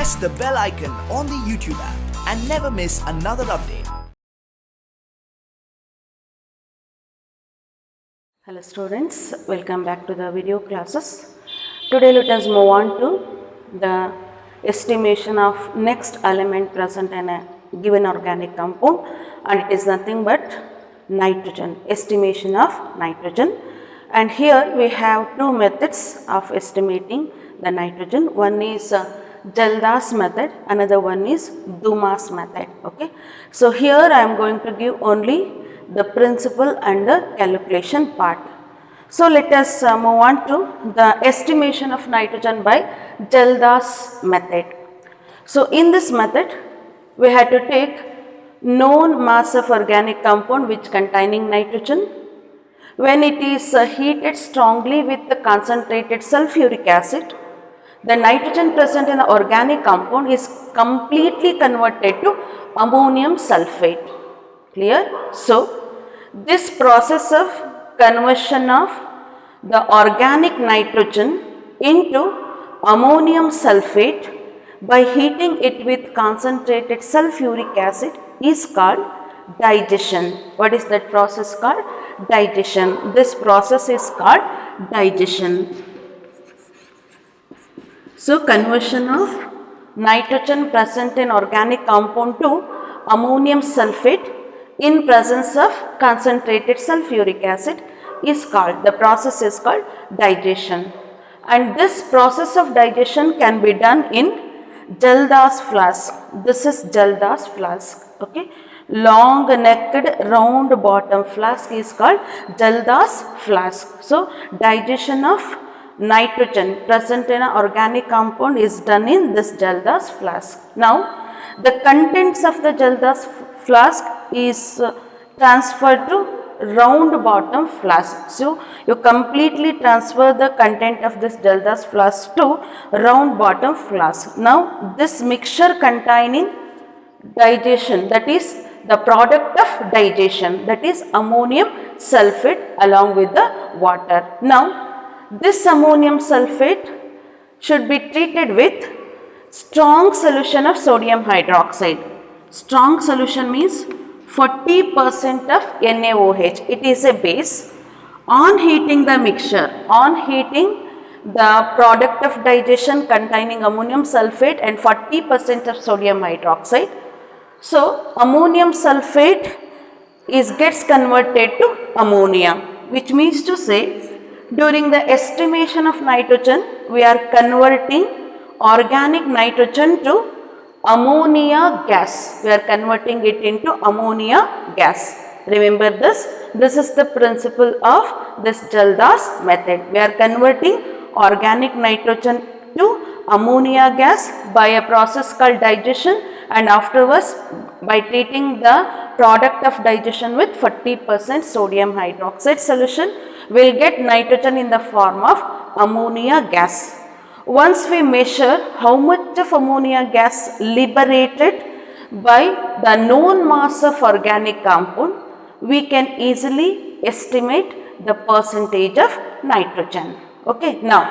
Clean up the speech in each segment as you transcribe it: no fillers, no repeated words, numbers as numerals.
press the bell icon on the YouTube app and never miss another update. Hello students, welcome back to the video classes. Today let us move on to the estimation of next element present in a given organic compound, and it is nothing but nitrogen, estimation of nitrogen. And here we have two methods of estimating the nitrogen. One is Jaldas method, another one is Dumas method. Okay, so here I am going to give only the principle and the calculation part. So let us move on to the estimation of nitrogen by Jaldas method. So in this method we had to take known mass of organic compound which containing nitrogen. When it is heated strongly with the concentrated sulfuric acid, the nitrogen present in the organic compound is completely converted to ammonium sulfate. Clear? So this process of conversion of the organic nitrogen into ammonium sulfate by heating it with concentrated sulfuric acid is called digestion. What is that process called? Digestion. This process is called digestion. So conversion of nitrogen present in organic compound to ammonium sulfate in presence of concentrated sulfuric acid is called, the process is called digestion. And this process of digestion can be done in Jaldas flask. This is Jaldas flask. Okay, long necked round bottom flask is called Jaldas flask. So digestion of nitrogen present in an organic compound is done in this Jaldas flask. Now the contents of the Jaldas flask is transferred to round bottom flask. So you completely transfer the content of this Jaldas flask to round bottom flask. Now this mixture containing digestion, that is the product of digestion, that is ammonium sulfate along with the water. Now this ammonium sulfate should be treated with strong solution of sodium hydroxide. Strong solution means 40% of NaOH. It is a base. On heating the mixture, on heating the product of digestion containing ammonium sulfate and 40% of sodium hydroxide. So ammonium sulfate gets converted to ammonia, which means to say during the estimation of nitrogen we are converting organic nitrogen to ammonia gas. We are converting it into ammonia gas. Remember this. This is the principle of this Jaldas method. We are converting organic nitrogen to ammonia gas by a process called digestion, and afterwards by treating the product of digestion with 40% sodium hydroxide solution, we will get nitrogen in the form of ammonia gas. Once we measure how much of ammonia gas liberated by the known mass of organic compound, we can easily estimate the percentage of nitrogen. Okay. Now,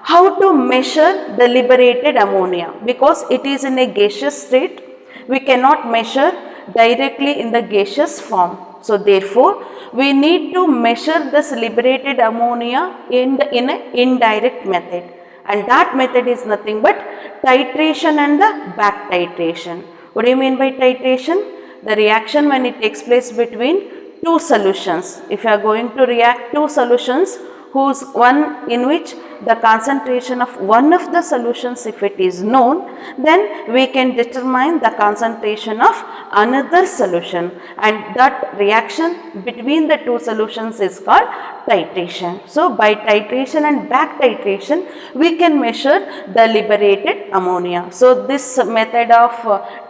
how to measure the liberated ammonia? Because it is in a gaseous state, we cannot measure directly in the gaseous form. So therefore, we need to measure this liberated ammonia in an indirect method. And that method is nothing but titration and the back titration. What do you mean by titration? The reaction when it takes place between two solutions. If you are going to react two solutions whose one in which the concentration of one of the solutions, if it is known, then we can determine the concentration of another solution, and that reaction between the two solutions is called titration. So by titration and back titration we can measure the liberated ammonia. So this method of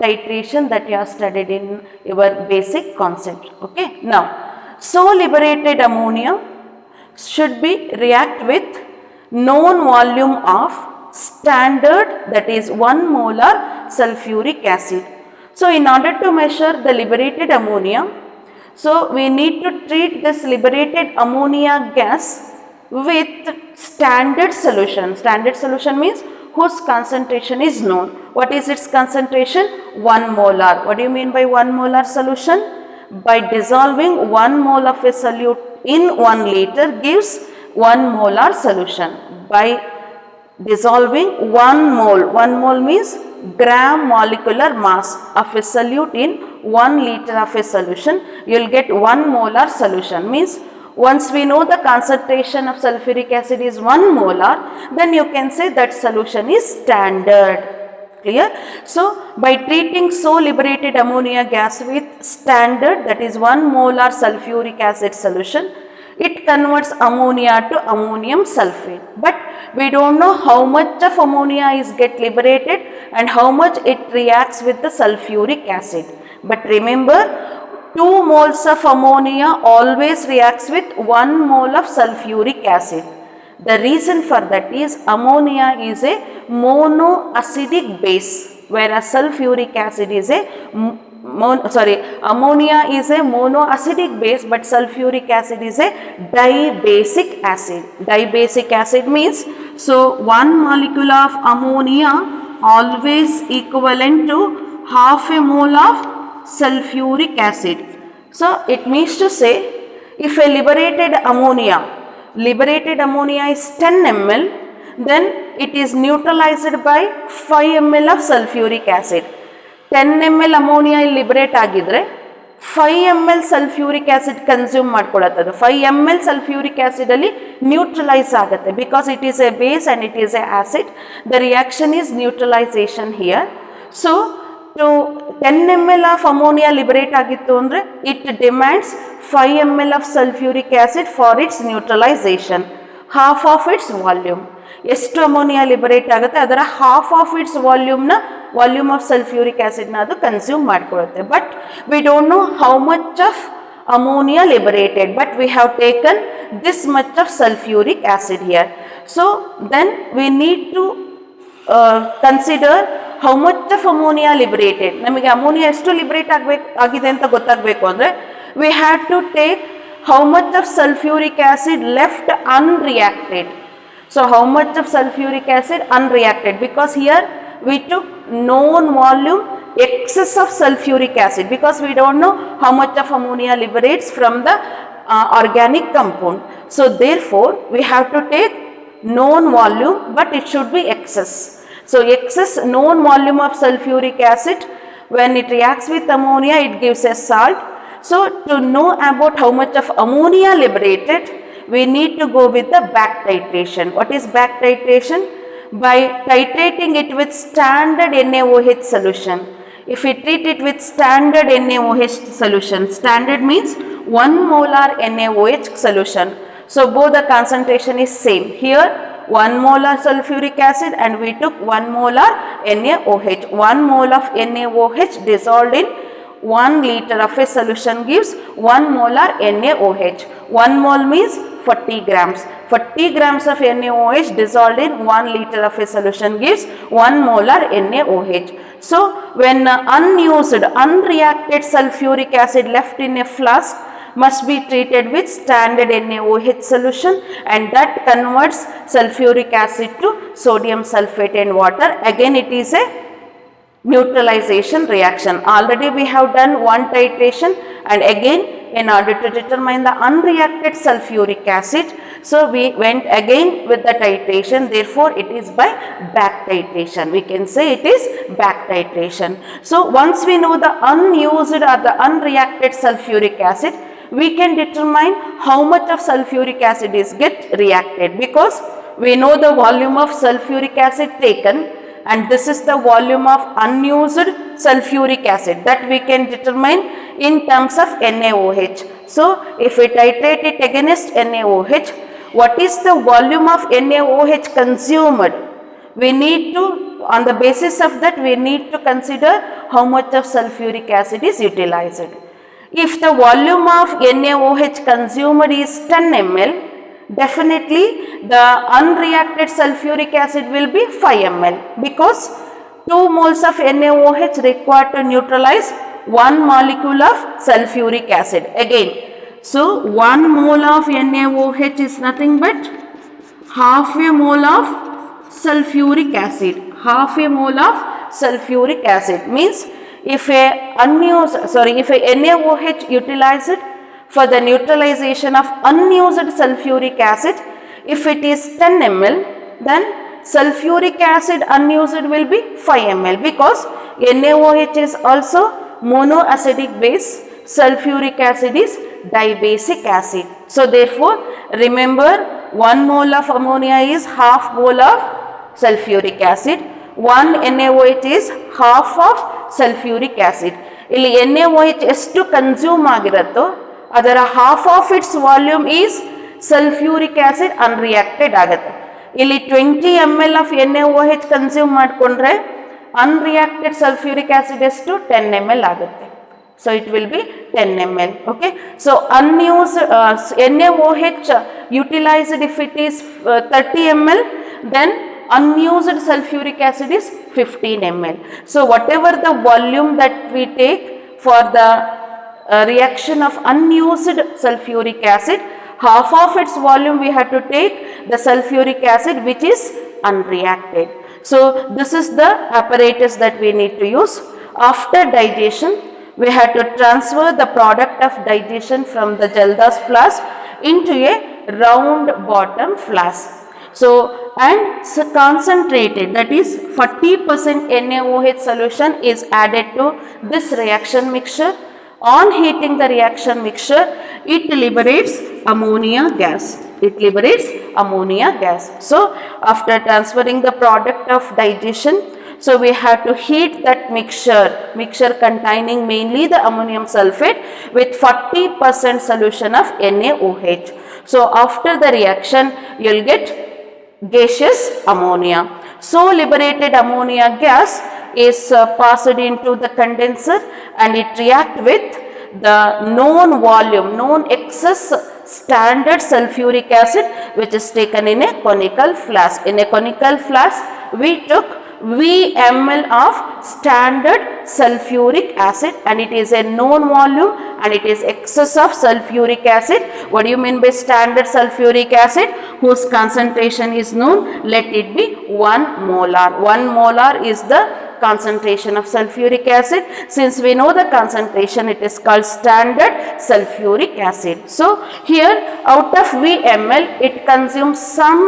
titration that you have studied in your basic concept. Okay. Now, so liberated ammonia should be react with known volume of standard, that is 1 molar sulfuric acid. So in order to measure the liberated ammonia, so we need to treat this liberated ammonia gas with standard solution. Standard solution means whose concentration is known. What is its concentration? 1 molar. What do you mean by 1 molar solution? By dissolving 1 mole of a solute in 1 liter gives 1 molar solution. By dissolving 1 mole means gram molecular mass of a solute in 1 liter of a solution, you will get 1 molar solution. Means once we know the concentration of sulfuric acid is 1 molar, then you can say that solution is standard. Clear? So by treating so liberated ammonia gas with standard, that is 1 molar sulfuric acid solution, it converts ammonia to ammonium sulfate. But we don't know how much of ammonia is get liberated and how much it reacts with the sulfuric acid. But remember, 2 moles of ammonia always reacts with 1 mole of sulfuric acid. The reason for that is ammonia is a monoacidic base, whereas sulfuric acid is a ammonia is a monoacidic base, but sulfuric acid is a dibasic acid. Dibasic acid means, so 1 molecule of ammonia always equivalent to half a mole of sulfuric acid. So it means to say, if a liberated ammonia is 10 ml, then it is neutralized by 5 ml of sulfuric acid. 10 ml ammonia liberate agidre 5 ml sulfuric acid consume ಮಾಡ್ಕೊಳ್ಳುತ್ತದೆ. 5 ml sulfuric acid ಅಲ್ಲಿ neutralize ಆಗುತ್ತೆ, because it is a base and it is a acid. The reaction is neutralization here. So to 10 ml of ammonia liberate ಆಗಿತ್ತು ಅಂದ್ರೆ it demands 5 ml of sulfuric acid for its neutralization, half of its volume. ಎಷ್ಟು ammonia liberate ಆಗುತ್ತೆ ಅದರ half of its volume of sulphuric acid ನ ಅದು consume ಮಾಡ್ಕೊಳ್ಳುತ್ತೆ. But we don't know how much of ammonia liberated, but we have taken this much of sulfuric acid here. So then we need to consider how much of ammonia liberated. ನಮಗೆ ammonia ಎಷ್ಟು liberate ಆಗಿದೆ ಅಂತ ಗೊತ್ತಾಗಬೇಕು ಅಂದ್ರೆ we had to take how much of sulfuric acid left unreacted. So how much of sulfuric acid unreacted, because here we took known volume excess of sulfuric acid, because we don't know how much of ammonia liberates from the organic compound. So therefore we have to take known volume, but it should be excess. So excess known volume of sulfuric acid, when it reacts with ammonia it gives a salt. So to know about how much of ammonia liberated, we need to go with the back titration. What is back titration? By titrating it with standard NaOH solution. If we treat it with standard NaOH solution, standard means 1 molar NaOH solution. So both the concentration is same. Here 1 molar sulfuric acid and we took 1 molar NaOH. 1 mole of NaOH dissolved in 1 liter of a solution gives 1 molar NaOH. 1 mole means 40 grams. 40 grams of NaOH dissolved in 1 liter of a solution gives 1 molar NaOH. So when unused, unreacted sulfuric acid left in a flask must be treated with standard NaOH solution, and that converts sulfuric acid to sodium sulfate and water. Again it is a neutralization reaction. Already we have done one titration, and again in order to determine the unreacted sulfuric acid, so we went again with the titration. Therefore it is by back titration. We can say it is back titration. So once we know the unused or the unreacted sulfuric acid, we can determine how much of sulfuric acid is get reacted, because we know the volume of sulfuric acid taken, and this is the volume of unused sulfuric acid that we can determine in terms of NaOH. So if we titrate it against NaOH, what is the volume of NaOH consumed? We need to, on the basis of that, we need to consider how much of sulfuric acid is utilized. If the volume of NaOH consumed is 10 ml, definitely the unreacted sulfuric acid will be 5 ml, because 2 moles of NaOH required to neutralize 1 molecule of sulfuric acid. Again, so 1 mole of NaOH is nothing but half a mole of sulfuric acid, half a mole of sulfuric acid. Means if a NaOH utilized for the neutralization of unused sulfuric acid, if it is 10 ml, then sulfuric acid unused will be 5 ml, because NaOH is also monoacidic base, sulfuric acid is dibasic acid. So therefore, remember, 1 mole of ammonia is half mole of sulfuric acid, 1 NaOH is half of sulfuric acid. ಇಲ್ಲಿ NaOH ಎಷ್ಟು consume ಆಗಿರುತ್ತೋ ಅದರ half of its volume is sulfuric acid unreacted ಆಗುತ್ತೆ. ಇಲ್ಲಿ 20 ml of NaOH consume ಮಾಡಿಕೊಂಡ್ರೆ unreacted sulfuric acid ಎಷ್ಟು 10 ml ಆಗುತ್ತೆ. So it will be 10 ml. Okay. So unused NaOH utilized, if it is 30 ml, then unused sulfuric acid is 15 ml. So whatever the volume that we take for the reaction of unused sulfuric acid, half of its volume we have to take the sulfuric acid which is unreacted. So this is the apparatus that we need to use. After digestion, we have to transfer the product of digestion from the Jaldas flask into a round bottom flask. So, and concentrated, that is 40% NaOH solution is added to this reaction mixture. On heating the reaction mixture, it liberates ammonia gas. It liberates ammonia gas. So, after transferring the product of digestion, so we have to heat that mixture containing mainly the ammonium sulfate with 40% solution of NaOH. So, after the reaction, you will get gaseous ammonia. So liberated ammonia gas is passed into the condenser and it reacts with the known volume, known excess standard sulfuric acid which is taken in a conical flask. In a conical flask, we took VmL of standard sulfuric acid and it is a known volume and it is excess of sulfuric acid. What do you mean by standard sulfuric acid? Whose concentration is known, let it be 1 molar. 1 molar is the concentration of sulfuric acid. Since we know the concentration, it is called standard sulfuric acid. So here out of VmL, it consumes some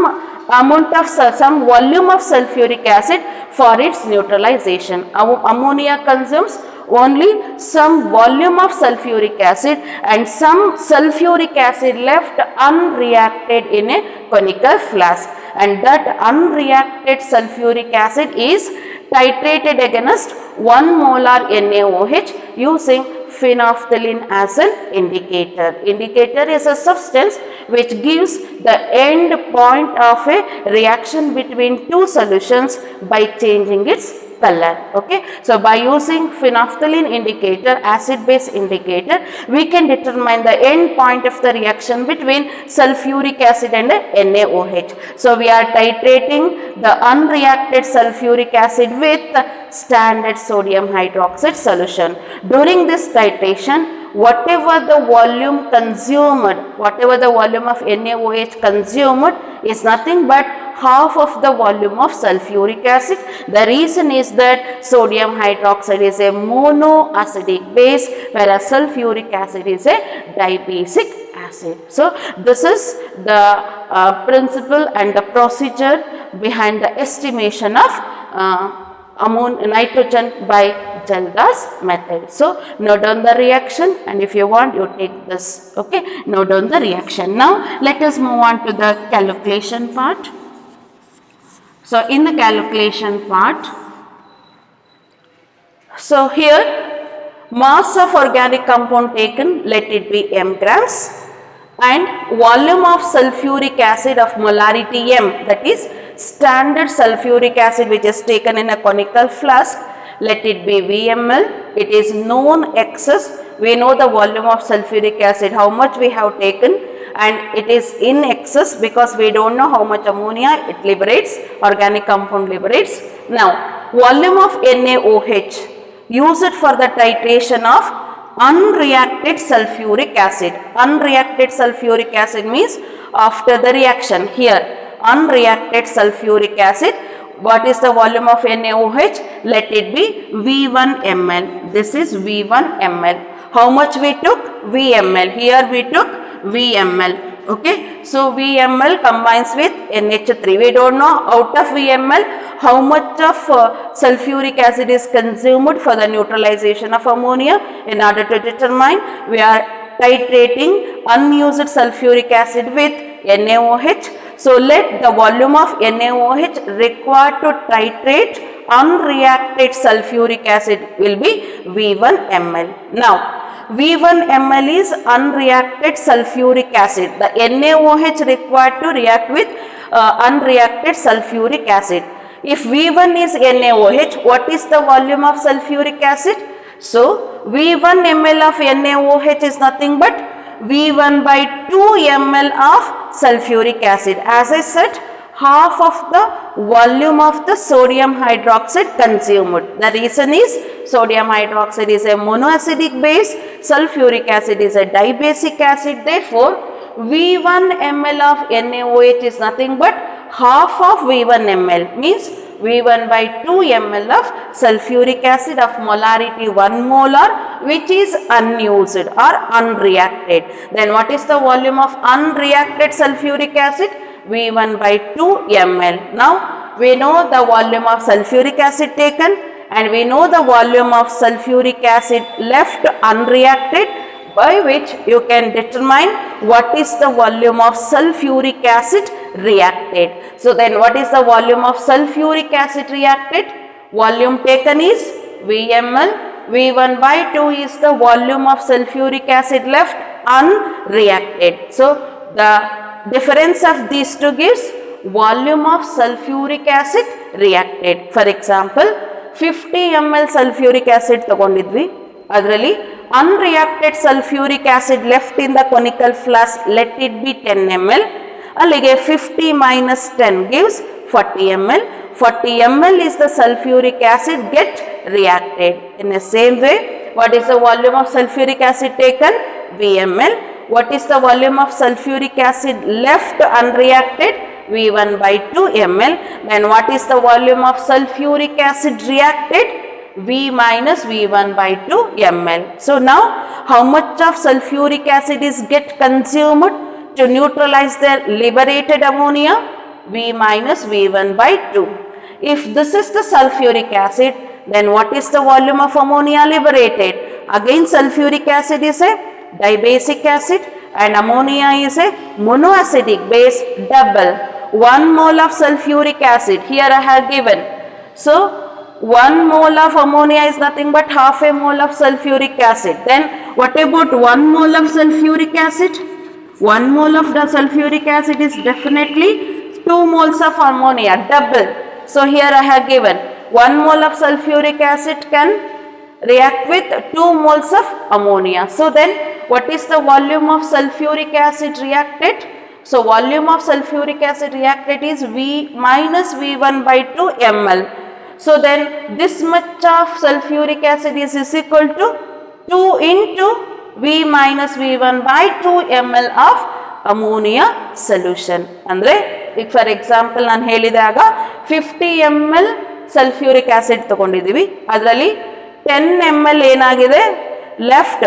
amount of some volume of sulfuric acid for its neutralization. Ammonia consumes only some volume of sulfuric acid and some sulfuric acid left unreacted in a conical flask, and that unreacted sulfuric acid is titrated against 1 molar NaOH using phenolphthalein as an indicator. Indicator is a substance which gives the end point of a reaction between two solutions by changing its color. Okay. So by using phenolphthalein indicator, acid base indicator, we can determine the end point of the reaction between sulfuric acid and NaOH. So we are titrating the unreacted sulfuric acid with standard sodium hydroxide solution. During this titration, whatever the volume consumed, whatever the volume of NaOH consumed is nothing but half of the volume of sulfuric acid. The reason is that sodium hydroxide is a monoacidic base, whereas sulfuric acid is a dibasic acid. So this is the principle and the procedure behind the estimation of nitrogen by Jaldas method. So note down the reaction, and if you want, you take this. Okay, note down the reaction. Now let us move on to the calculation part. So in the calculation part, so here mass of organic compound taken, let it be m grams, and volume of sulfuric acid of molarity m, that is standard sulfuric acid which is taken in a conical flask, let it be VmL. It is known excess. We know the volume of sulfuric acid, how much we have taken, and it is in excess because we don't know how much ammonia it liberates, organic compound liberates. Now volume of NaOH, use it for the titration of unreacted sulfuric acid. Unreacted sulfuric acid means after the reaction. Here unreacted sulfuric acid. What is the volume of NaOH? Let it be V1 ml. This is V1 ml. How much we took? VmL. Here we took VmL. Okay. So VmL combines with NH3. We don't know out of VmL how much of sulfuric acid is consumed for the neutralization of ammonia. In order to determine, we are titrating unused sulfuric acid with NaOH. So let the volume of NaOH required to titrate unreacted sulfuric acid will be V1 ml. Now, V1 ml is unreacted sulfuric acid. The NaOH required to react with unreacted sulfuric acid. If V1 is NaOH, what is the volume of sulfuric acid? So, V1 ml of NaOH is nothing but V1 by 2 ml of sulfuric acid. As I said, half of the volume of the sodium hydroxide consumed. The reason is sodium hydroxide is a monoacidic base, sulfuric acid is a dibasic acid. Therefore, V1 ml of NaOH is nothing but half of V1 ml, means V1 by 2 ml of sulfuric acid of molarity 1 molar, which is unused or unreacted. Then what is the volume of unreacted sulfuric acid? V1 by 2 ml. Now we know the volume of sulfuric acid taken and we know the volume of sulfuric acid left unreacted, by which you can determine what is the volume of sulfuric acid reacted. So then what is the volume of sulfuric acid reacted? Volume taken is VmL. V1 by 2 is the volume of sulfuric acid left unreacted. So the difference of these two gives volume of sulfuric acid reacted. For example, 50 ml sulfuric acid ತಗೊಂಡಿದ್ವಿ, ಅದರಲ್ಲಿ unreacted sulfuric acid left in the conical flask, let it be 10 ml. ಅಲ್ಲಿಗೆ 50 minus 10 gives 40 ml. 40 ml is the sulfuric acid get reacted. In the same way, what is the volume of sulfuric acid taken? VmL. What is the volume of sulfuric acid left unreacted? V1 by 2 ml. Then what is the volume of sulfuric acid reacted? V minus V1 by 2 ml. So now how much of sulfuric acid is get consumed to neutralize the liberated ammonia? V minus V1 by 2. If this is the sulfuric acid, then what is the volume of ammonia liberated? Again sulfuric acid is a dibasic acid and ammonia is a monoacidic base, double. 1 mole of sulfuric acid, here I have given. So 1 mole of ammonia is nothing but half a mole of sulfuric acid. Then what about 1 mole of sulfuric acid? 1 mole of the sulfuric acid is definitely 2 moles of ammonia, double. So here I have given 1 mole of sulfuric acid can react with 2 moles of ammonia. So then what is the volume of sulfuric acid reacted? So volume of sulfuric acid reacted is V minus V1 by 2 ml. So then this much of sulfuric acid is equal to 2 into V minus V1 by 2 ml of ammonia solution. Andre, for example, ನಾನು ಹೇಳಿದಾಗ 50 ml sulfuric acid ತಗೊಂಡಿದ್ದೀವಿ, ಅದರಲ್ಲಿ 10 ml ಏನಾಗಿದೆ left,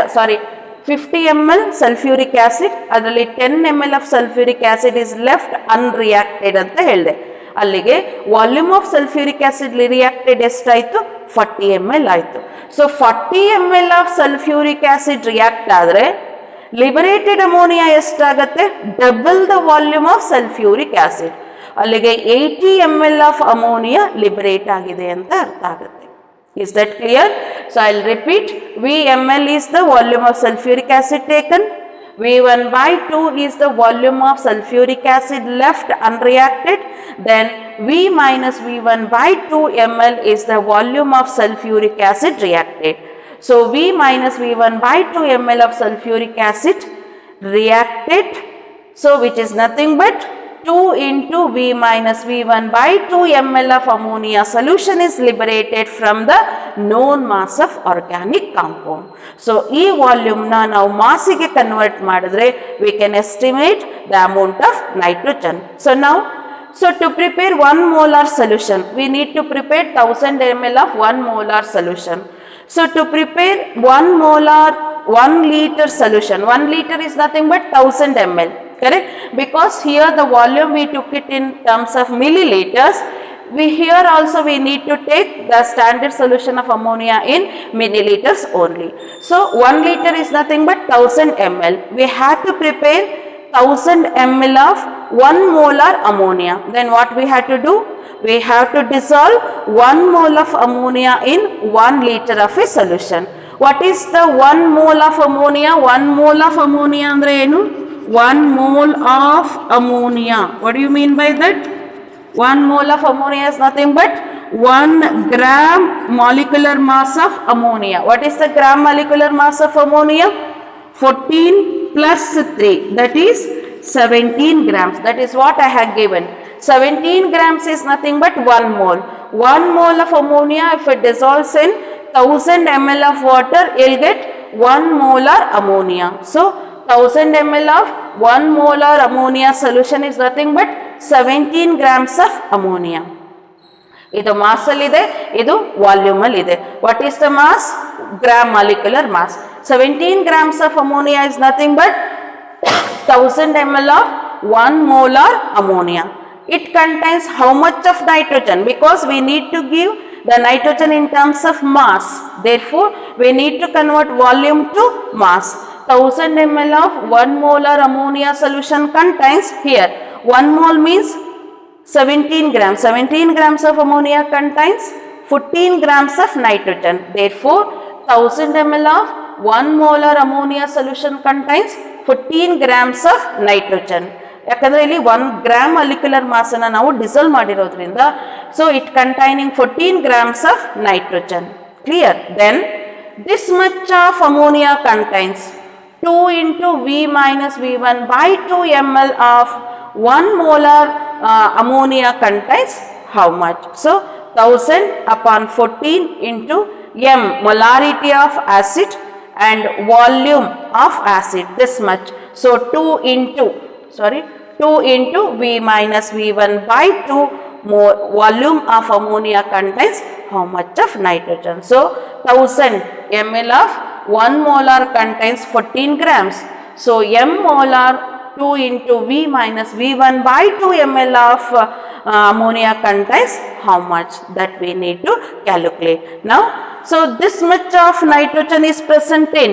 50 ml sulfuric acid, ಅದರಲ್ಲಿ 10 ml of sulfuric acid is left unreacted ಅಂತ ಹೇಳಿದೆ. ಅಲ್ಲಿಗೆ volume of sulphuric acid reacted ಎಷ್ಟಾಯಿತು? 40 ml ಆಯಿತು. So 40 ml of sulphuric acid react ಆದರೆ ಲಿಬರೇಟೆಡ್ ಅಮೋನಿಯಾ ಎಷ್ಟಾಗುತ್ತೆ? Double the volume of sulphuric acid. ಅಲ್ಲಿಗೆ 80 ml of ammonia liberate ಆಗಿದೆ ಅಂತ ಅರ್ಥ ಆಗುತ್ತೆ. Is that clear? So I'll repeat. VmL is the volume of sulfuric acid taken. V1 by 2 is the volume of sulfuric acid left unreacted. Then V minus V1 by 2 ml is the volume of sulfuric acid reacted. So V minus V1 by 2 ml of sulfuric acid reacted. So which is nothing but 2 into V minus V1 by 2 ml of ammonia solution is liberated from the known mass of organic compound. So, ಈ volume na ನಾವು ಮಾಸಿಗೆ convert ಮಾಡಿದ್ರೆ we can estimate the amount of nitrogen. So now So to prepare 1 molar solution, we need to prepare 1000 ml of 1 molar solution. So to prepare 1 liter solution, 1 liter is nothing but 1000 ml, correct? Because here the volume we took it in terms of milliliters. Here also we need to take the standard solution of ammonia in milliliters only. So 1 liter is nothing but 1000 ml. We have to prepare 1000 ml of 1 molar ammonia. Then what we have to do? We have to dissolve 1 mole of ammonia in 1 liter of a solution. What is the 1 mole of ammonia? 1 mole of ammonia andre enu? 1 mole of ammonia. What do you mean by that? 1 mole of ammonia is nothing but 1 gram molecular mass of ammonia. What is the gram molecular mass of ammonia? 14 plus 3, that is 17 grams. That is what I have given. 17 grams is nothing but 1 mole. 1 mole of ammonia, if it dissolves in 1000 ml of water, you will get 1 molar ammonia. So 1000 ml of 1 molar ammonia solution is nothing but 17 grams of ammonia. Idu mass allide, idu volume allide. What is the mass? Gram molecular mass. 17 grams of ammonia is nothing but 1000 ml of 1 molar ammonia. It contains how much of nitrogen? Because we need to give the nitrogen in terms of mass. Therefore, we need to convert volume to mass. 1000 ml of 1 molar ammonia solution contains here 1 mole means 17 grams. 17 grams of ammonia contains 14 grams of nitrogen. Therefore, 1000 ml of 1 molar ammonia solution contains 14 grams of nitrogen. ಯಾಕಂದರೆ ಇಲ್ಲಿ 1 gram molecular ಮಾಸನ್ನು ನಾವು dissolve ಮಾಡಿರೋದ್ರಿಂದ so it containing 14 grams of nitrogen. Clear? Then this much of ammonia contains 2 into V minus V1 by 2 ml of 1 molar ammonia contains how much? So 1000 upon 14 into m, molarity of acid and volume of acid, this much. So 2 into V minus V1 by 2 more volume of ammonia contains how much of nitrogen. So 1000 ml of 1 molar contains 14 grams. So m molar 2 into V minus V1 by 2 ml of ammonia contains how much? That we need to calculate. Now, so this much of nitrogen is present in,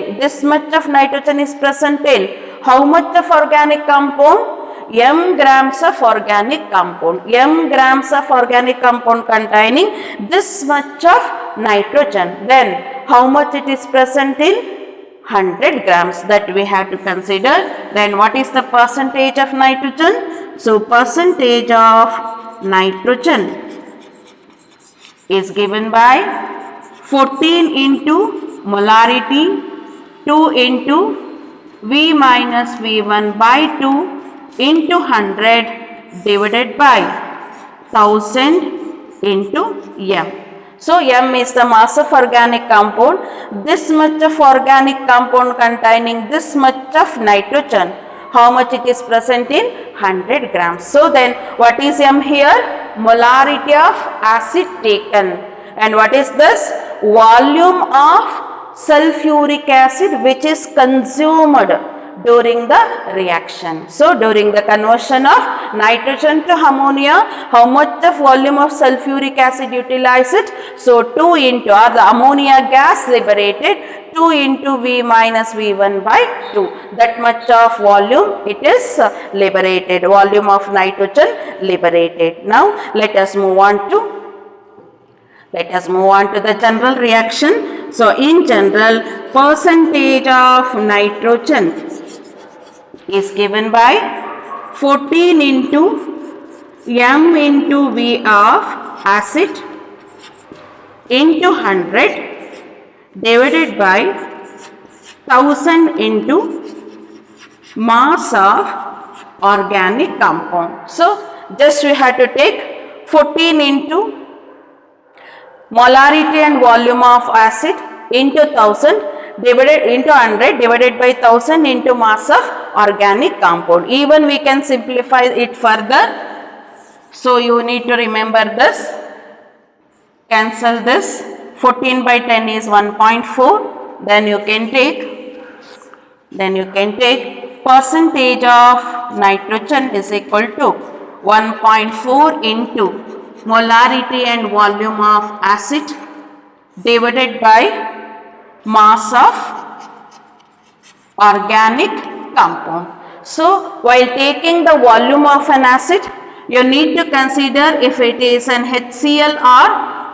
how much of organic compound? M grams of organic compound. M grams of organic compound containing this much of nitrogen. Then how much it is present in? 100 grams, that we have to consider. Then what is the percentage of nitrogen? So percentage of nitrogen is given by 14 into molarity 2 into V minus V1 by 2 into 100 divided by 1000 into m. So m is the mass of organic compound. This much of organic compound containing this much of nitrogen, how much it is present in? 100 grams. So then what is m here? Molarity of acid taken. And what is this? Volume of sulfuric acid which is consumed during the reaction. So during the conversion of nitrogen to ammonia, how much the volume of sulfuric acid utilized? So 2 into, or the ammonia gas liberated, 2 into V minus V1 by 2. That much of volume it is liberated, volume of nitrogen liberated. Now let us move on to the general reaction. So in general, percentage of nitrogen is given by 14 into m into V of acid into 100 divided by 1000 into mass of organic compound. So just we have to take 14 into molarity and volume of acid into 1000 divided into 100 divided by 1000 into mass of organic compound. Even we can simplify it further. So you need to remember this. Cancel this. 14 by 10 is 1.4. Then you can take percentage of nitrogen is equal to 1.4 into molarity and volume of acid divided by mass of organic compound. So while taking the volume of an acid, you need to consider if it is an HCl or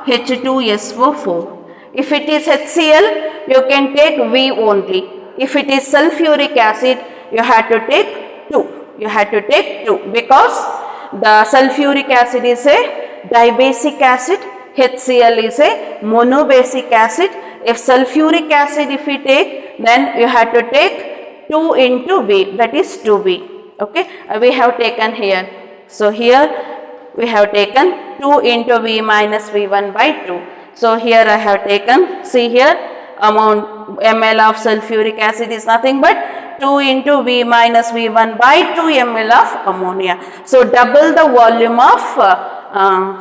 H2SO4. If it is HCl, you can take V only. If it is sulfuric acid, you have to take 2. You have to take 2 because the sulfuric acid is a dibasic acid, HCl is a monobasic acid. If sulfuric acid if we take, then you have to take 2 into V, that is 2V. Okay, we have taken here. So here we have taken 2 into V minus V1 by 2. So here I have taken, see here, amount ml of sulfuric acid is nothing but 2 into V minus V1 by 2 ml of ammonia. So double the volume of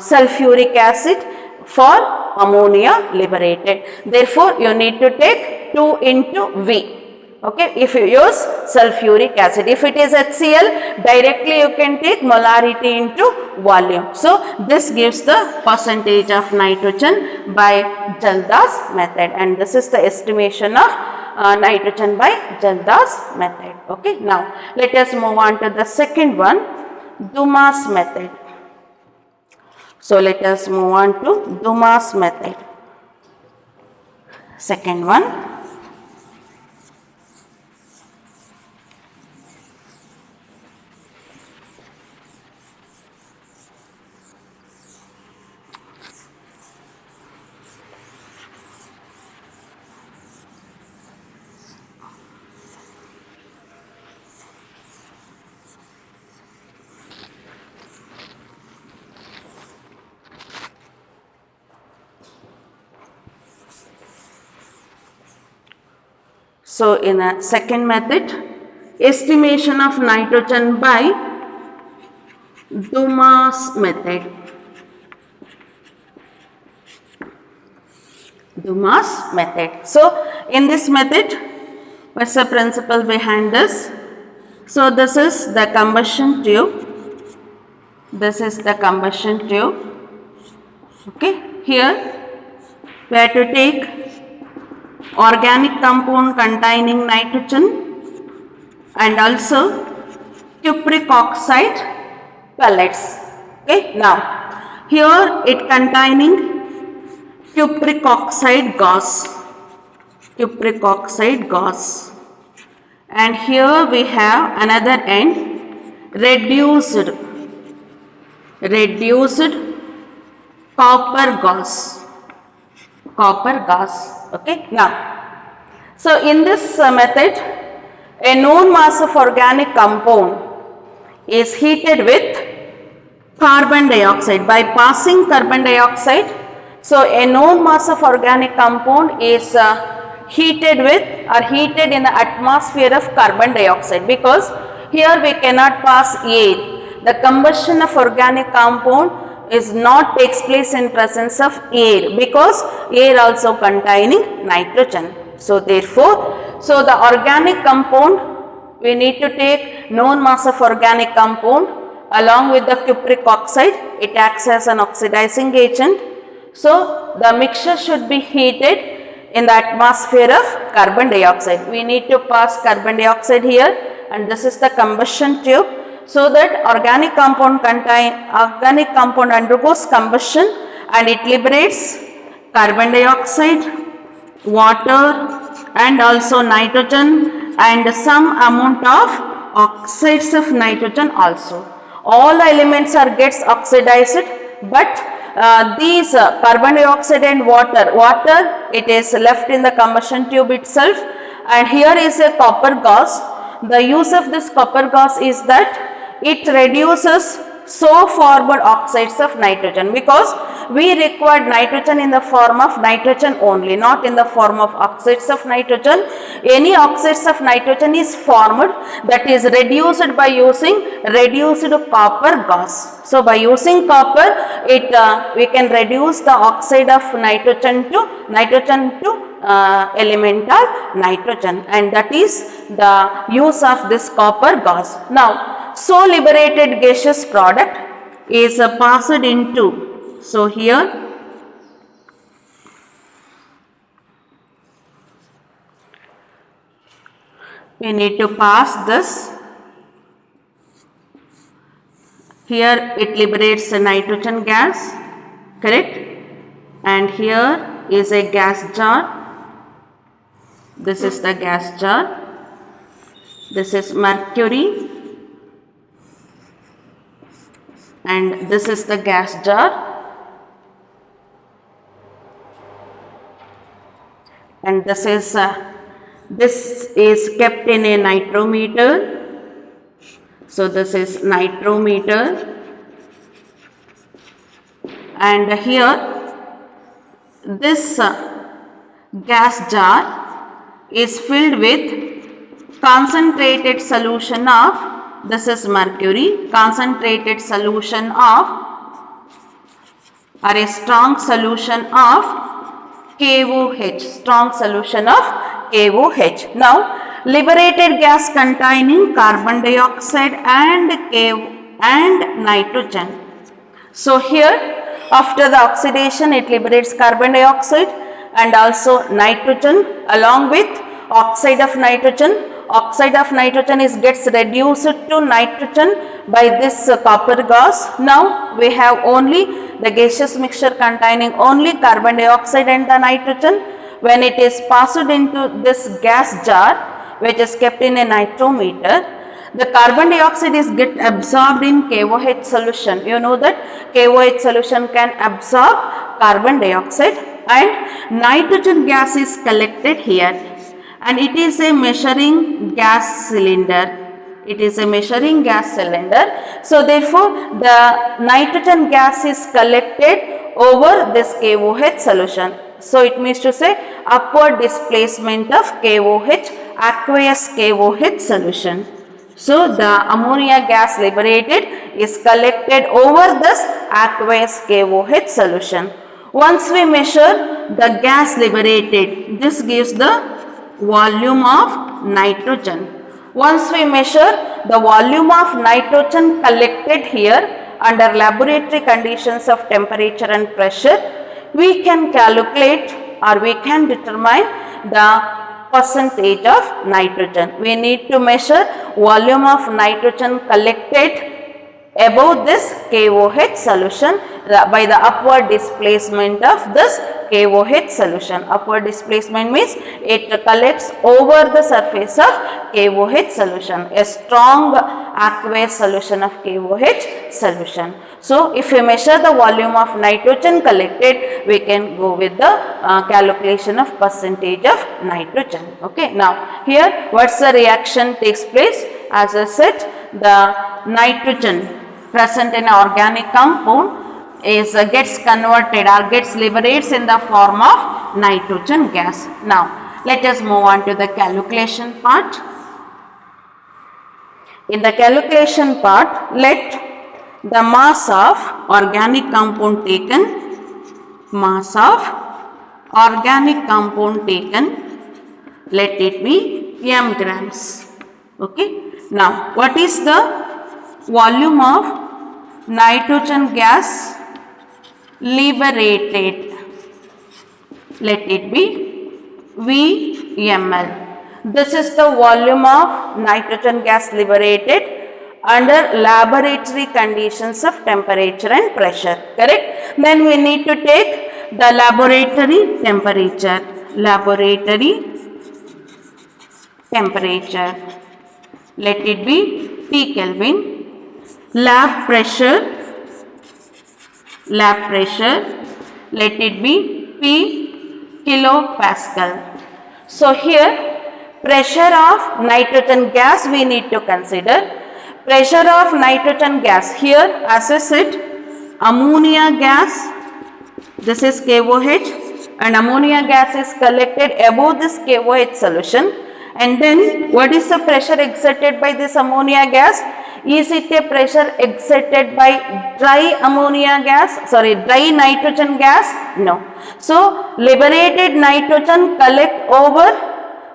sulfuric acid for ammonia liberated. Therefore, you need to take 2 into V. Okay, if you use sulfuric acid. If it is HCl, directly you can take molarity into volume. So this gives the percentage of nitrogen by Jalda's method, and this is the estimation of nitrogen by Jalda's method. Okay, now let us move on to the second one, Dumas method. So let us move on to Dumas method. Second one. So in a second method, estimation of nitrogen by Dumas method. Dumas method. So in this method, what's the principle behind this? So this is the combustion tube. This is the combustion tube. Okay, here we have to take organic compound containing nitrogen and also cupric oxide pellets. Okay, now here it containing cupric oxide gas, and here we have another end reduced copper gas. Okay, now, so in this method, a known mass of organic compound is heated with carbon dioxide. By passing carbon dioxide, so a known mass of organic compound is heated in the atmosphere of carbon dioxide, because here we cannot pass air. The combustion of organic compound is not takes place in presence of air, because air also containing nitrogen. So therefore, so the organic compound, we need to take known mass of organic compound along with the cupric oxide. It acts as an oxidizing agent. So the mixture should be heated in the atmosphere of carbon dioxide. We need to pass carbon dioxide here, and this is the combustion tube. So that organic compound undergoes combustion and it liberates carbon dioxide, water and also nitrogen and some amount of oxides of nitrogen also. All the elements gets oxidized, but these carbon dioxide and water it is left in the combustion tube itself, and here is a copper gas. The use of this copper gas is that it reduces so forward oxides of nitrogen, because we required nitrogen in the form of nitrogen only, not in the form of oxides of nitrogen. Any oxides of nitrogen is formed, that is reduced by using reduced copper gas. So by using copper, we can reduce the oxide of nitrogen to elemental nitrogen, and that is the use of this copper gas. Now, so liberated gaseous product is passed into, so here we need to pass this. Here it liberates a nitrogen gas, correct? And here is a gas jar. This is the gas jar. This is mercury. And this is the gas jar. And this is kept in a nitrometer. So this is nitrometer. And here this gas jar is filled with concentrated solution of, this is mercury, concentrated solution of, or a strong solution of KOH, strong solution of KOH. Now, liberated gas containing carbon dioxide and nitrogen. So here, after the oxidation, it liberates carbon dioxide and also nitrogen along with oxide of nitrogen. Oxide of nitrogen gets reduced to nitrogen by this copper gas. Now we have only the gaseous mixture containing only carbon dioxide and the nitrogen. When it is passed into this gas jar, which is kept in a nitrometer, the carbon dioxide get absorbed in KOH solution. You know that KOH solution can absorb carbon dioxide, and nitrogen gas is collected here, and it is a measuring gas cylinder. It is a measuring gas cylinder. So therefore, the nitrogen gas is collected over this KOH solution. So it means to say upward displacement of KOH, aqueous KOH solution. So the ammonia gas liberated is collected over this aqueous KOH solution. Once we measure the gas liberated, this gives the volume of nitrogen. Once we measure the volume of nitrogen collected here under laboratory conditions of temperature and pressure, we can calculate or we can determine the percentage of nitrogen. We need to measure volume of nitrogen collected above this KOH solution by the upward displacement of this KOH solution. Upward displacement means it collects over the surface of KOH solution, a strong aqueous solution of KOH solution. So if we measure the volume of nitrogen collected, we can go with the calculation of percentage of nitrogen. Okay. Now here what's the reaction takes place? As I said, the nitrogen present in organic compound gets converted or gets liberates in the form of nitrogen gas. Now let us move on to the calculation part. In the calculation part, let the mass of organic compound taken, let it be m grams. Okay. Now what is the volume of nitrogen gas liberated? Let it be VML. This is the volume of nitrogen gas liberated under laboratory conditions of temperature and pressure, correct? Then we need to take the laboratory temperature. Let it be T Kelvin. Lab pressure, let it be P kilopascal. So here pressure of nitrogen gas we need to consider. Pressure of nitrogen gas here, as I said, ammonia gas this is KOH, and ammonia gas is collected above this KOH solution. And then what is the pressure exerted by this ammonia gas? Is it a pressure exerted by dry nitrogen gas? No. So liberated nitrogen collect over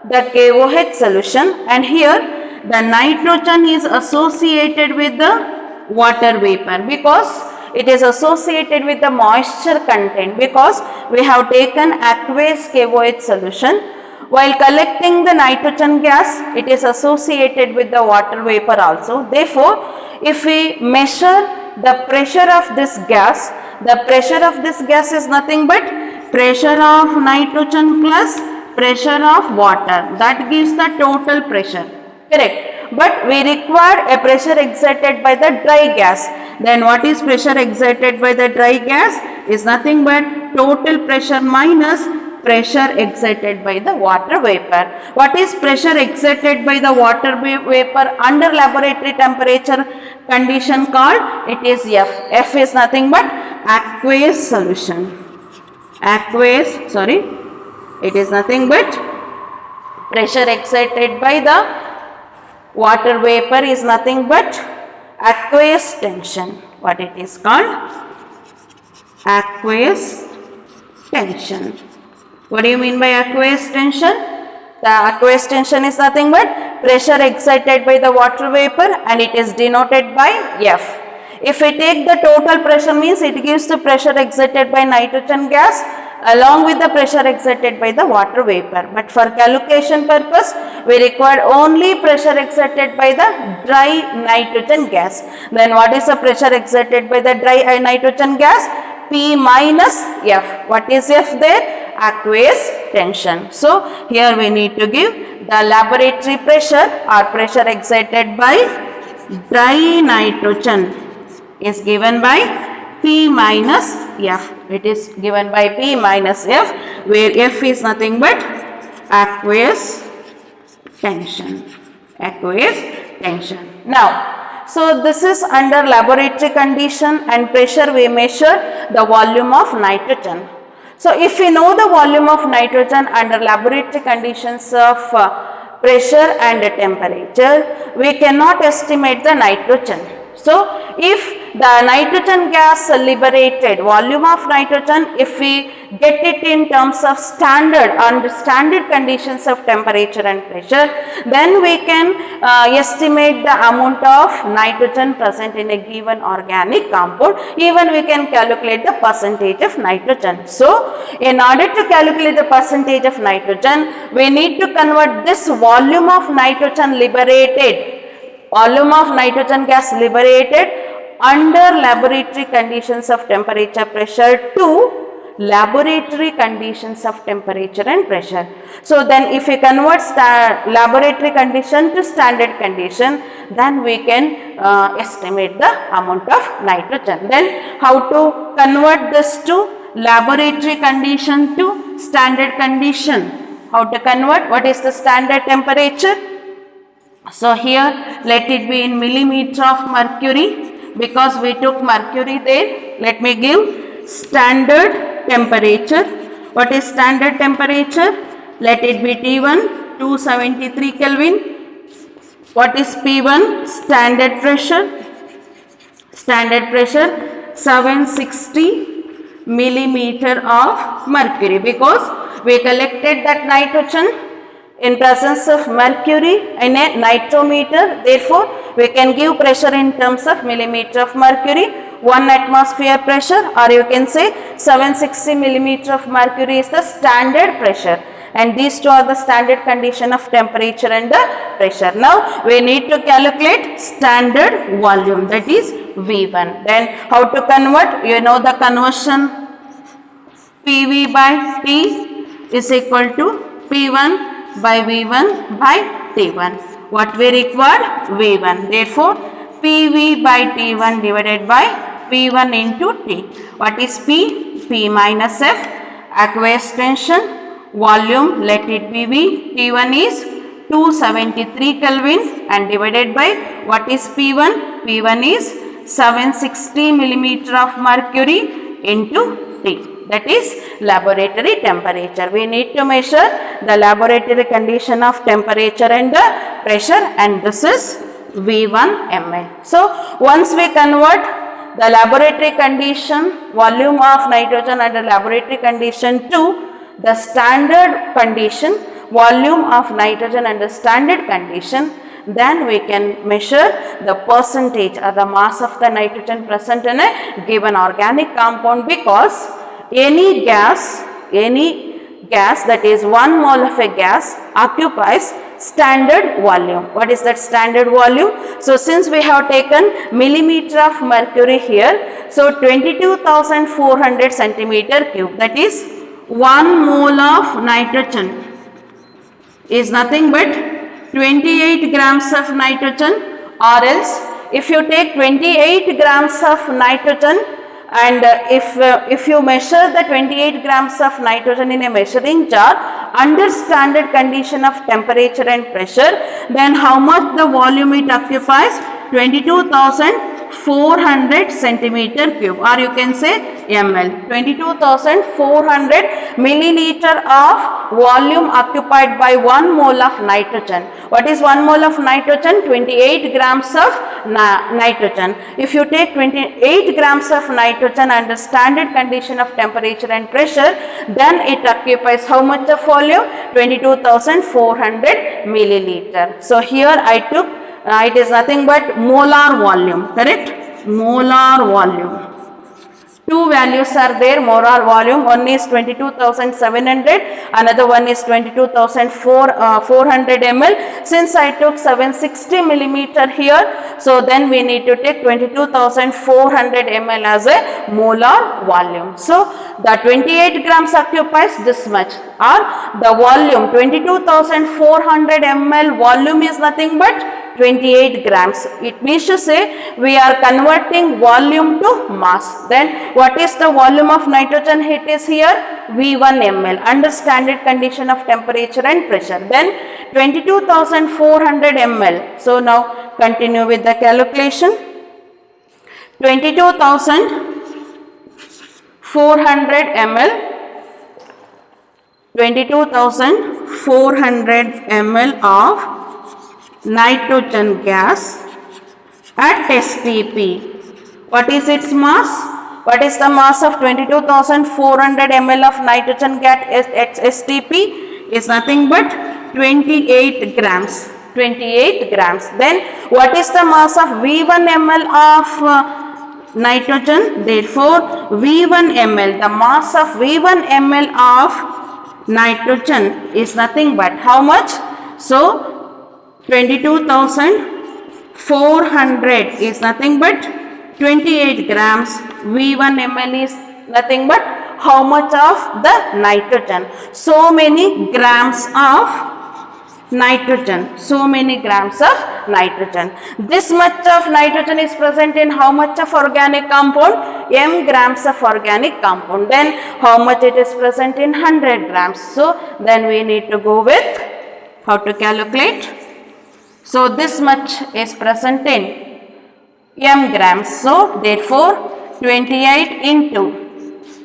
the KOH solution, and here the nitrogen is associated with the water vapor because it is associated with the moisture content, because we have taken aqueous KOH solution. While collecting the nitrogen gas, it is associated with the water vapor also. Therefore, if we measure the pressure of this gas, the pressure of this gas is nothing but pressure of nitrogen plus pressure of water. That gives the total pressure. Correct. But we require a pressure exerted by the dry gas. Then what is pressure exerted by the dry gas? Is nothing but total pressure minus pressure exerted by the water vapor. What is pressure exerted by the water vapor under laboratory temperature condition called? It is F. F is nothing but aqueous solution. It is nothing but pressure exerted by the water vapor is nothing but aqueous tension. What it is called? Aqueous tension. What do you mean by aqueous tension? The aqueous tension is nothing but pressure exerted by the water vapor, and it is denoted by F. If we take the total pressure, means it gives the pressure exerted by nitrogen gas along with the pressure exerted by the water vapor. But for calculation purpose, we require only pressure exerted by the dry nitrogen gas. Then what is the pressure exerted by the dry nitrogen gas? P minus F. What is F there? Aqueous tension. So here we need to give the laboratory pressure or pressure exerted by dry nitrogen is given by P minus F. It is given by P minus F, where F is nothing but aqueous tension. Now, so this is under laboratory condition and pressure we measure the volume of nitrogen. So if we know the volume of nitrogen under laboratory conditions of pressure and temperature, we cannot estimate the nitrogen. So if the nitrogen gas liberated, volume of nitrogen, if we get it in terms of standard, under standard conditions of temperature and pressure, then we can estimate the amount of nitrogen present in a given organic compound. Even we can calculate the percentage of nitrogen. So in order to calculate the percentage of nitrogen, we need to convert this volume of nitrogen liberated, volume of nitrogen gas liberated under laboratory conditions of temperature pressure to laboratory conditions of temperature and pressure. So then if we convert laboratory condition to standard condition, then we can estimate the amount of nitrogen. Then how to convert this to laboratory condition to standard condition? How to convert? What is the standard temperature? So here let it be in millimeter of mercury, because we took mercury there. Let me give standard temperature. What is standard temperature? Let it be T1 273 Kelvin. What is P1? Standard pressure. Standard pressure 760 millimeter of mercury, because we collected that nitrogen in presence of mercury in a nitrometer. Therefore, we can give pressure in terms of millimeter of mercury, 1 atmosphere pressure, or you can say 760 millimeter of mercury is the standard pressure, and these two are the standard condition of temperature and the pressure. Now, we need to calculate standard volume, that is V1. Then how to convert? You know the conversion, PV by T is equal to P1 by V1 by T1. What we require? V1. Therefore, PV by T1 divided by P1 into T. What is P? P minus F, aqueous tension, volume, let it be V. T1 is 273 Kelvin and divided by what is P1? P1 is 760 millimeter of mercury into T. that is laboratory temperature. We need to measure the laboratory condition of temperature and the pressure, and this is V1 ml. So once we convert the laboratory condition volume of nitrogen under laboratory condition to the standard condition volume of nitrogen under standard condition, then we can measure the percentage or the mass of the nitrogen present in a given organic compound, because any gas that is 1 mole of a gas occupies standard volume. What is that standard volume? So since we have taken millimeter of mercury here, so 22,400 centimeter cube, that is 1 mole of nitrogen is nothing but 28 grams of nitrogen, or else if you take 28 grams of nitrogen and if you measure the 28 grams of nitrogen in a measuring jar under standard condition of temperature and pressure, then how much the volume it occupies? 22,400 centimeter cube, or you can say ml. 22,400 milliliter of volume occupied by 1 mole of nitrogen. What is 1 mole of nitrogen? 28 grams of nitrogen. If you take 28 grams of nitrogen under standard condition of temperature and pressure, then it occupies how much of volume? 22,400 milliliter. So here I took it is nothing but molar volume, correct? Molar volume. Two values are there, molar volume. One is 22,700, another one is 22,400 ml. Since I took 760 millimeter here, so then we need to take 22,400 ml as a molar volume. So the 28 grams occupies this much, or the volume 22,400 ml volume is nothing but 28 grams. It means to say we are converting volume to mass. Then what is the volume of nitrogen? It is here V1 ml under standard condition of temperature and pressure. Then 22,400 ml. So now continue with the calculation. 22,400 ml. 22,400 ml of nitrogen gas at STP. What is its mass? What is the mass of 22,400 ml of nitrogen gas at STP? Is nothing but 28 grams. 28 grams. Then what is the mass of V1 ml of nitrogen? Therefore V1 ml, the mass of V1 ml of nitrogen is nothing but how much? So 22,400 is nothing but 28 grams. V1 ml is nothing but how much of the nitrogen? So many grams of nitrogen. So many grams of nitrogen. This much of nitrogen is present in how much of organic compound? M grams of organic compound. Then how much it is present in 100 grams? So then we need to go with how to calculate. So this much is present in m grams. So therefore 28 into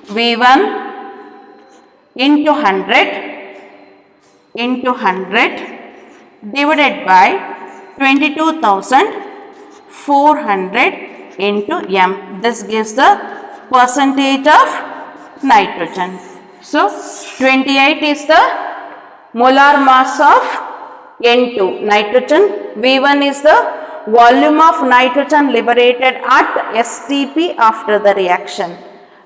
V1 into 100 divided by 22,400 into m. This gives the percentage of nitrogen. So 28 is the molar mass of N2 nitrogen. V1 is the volume of nitrogen liberated at STP after the reaction,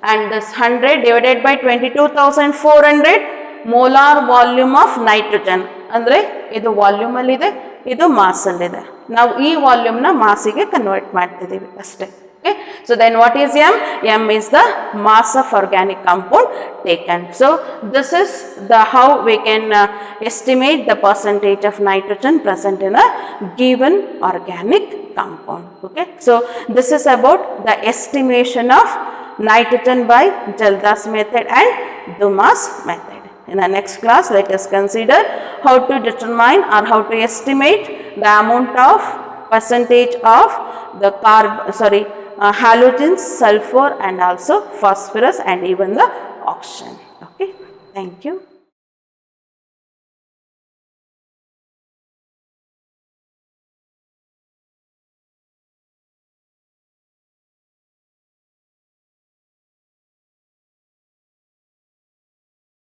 and this 100 divided by 22,400 molar volume of nitrogen. Andre idu volume alli ide, idu mass alli ide. Now ee volume na mass ige convert ಮಾಡ್ತಿದೀವಿ ಅಷ್ಟೇ. Okay, so then what is m? M is the mass of organic compound taken. So this is the how we can estimate the percentage of nitrogen present in a given organic compound. Okay, so this is about the estimation of nitrogen by Jaldas method and Dumas method. In the next class, let us consider how to determine or how to estimate the amount of percentage of the halogens, sulfur and also phosphorus and even the oxygen. Okay, thank you.